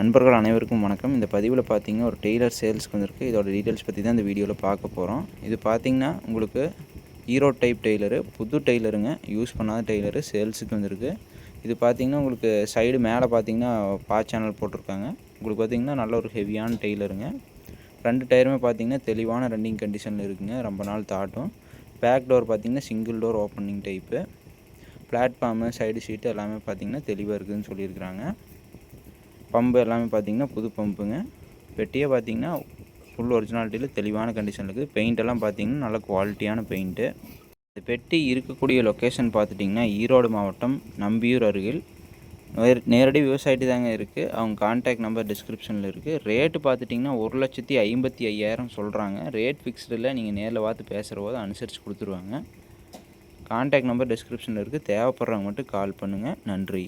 நண்பர்கள் அனைவருக்கும் வணக்கம். இந்த பதிவில் பார்த்தீங்கன்னா ஒரு டெய்லர் சேல்ஸ்க்கு வந்திருக்கு. இதோட டீட்டெயில்ஸ் பற்றி தான் இந்த வீடியோவில் பார்க்க போகிறோம். இது பார்த்தீங்கன்னா உங்களுக்கு ஹீரோ டைப் டெய்லரு, புது டெய்லருங்க, யூஸ் பண்ணாத டெய்லரு சேல்ஸுக்கு வந்திருக்கு. இது பார்த்தீங்கன்னா உங்களுக்கு சைடு மேலே பார்த்தீங்கன்னா சேனல் போட்டிருக்காங்க. உங்களுக்கு பார்த்தீங்கன்னா நல்ல ஒரு ஹெவியான டெய்லருங்க. 2 டயருமே பார்த்தீங்கன்னா தெளிவான ரன்னிங் கண்டிஷனில் இருக்குங்க. ரொம்ப நாள் தாட்டும். பேக் டோர் பார்த்தீங்கன்னா single door opening type. Platform, side seat எல்லாமே பார்த்தீங்கன்னா தெளிவாக இருக்குதுன்னு சொல்லியிருக்கிறாங்க. பம்பு எல்லாமே பார்த்தீங்கன்னா புது பம்புங்க. பெட்டியே பார்த்தீங்கன்னா ஃபுல் ஒரிஜினாலிட்டியில் தெளிவான கண்டிஷனில் இருக்குது. பெயிண்ட் எல்லாம் பார்த்தீங்கன்னா நல்ல குவாலிட்டியான பெயிண்ட்டு. இந்த பெட்டி இருக்கக்கூடிய லொக்கேஷன் பார்த்துட்டிங்கன்னா ஈரோடு மாவட்டம் நம்பியூர் அருகில் நேரடி விவசாயிட்டு தாங்க இருக்குது. அவங்க கான்டாக்ட் நம்பர் டிஸ்கிரிப்ஷனில் இருக்குது. ரேட்டு பார்த்துட்டிங்கன்னா 1,55,000 சொல்கிறாங்க. ரேட் ஃபிக்ஸ்டில் நீங்கள் நேரில் பார்த்து பேசுகிற போது அனுசரித்து கொடுத்துருவாங்க. கான்டாக்ட் நம்பர் டிஸ்கிரிப்ஷனில் இருக்குது. தேவைப்படுறவங்க மட்டும் கால் பண்ணுங்கள். நன்றி.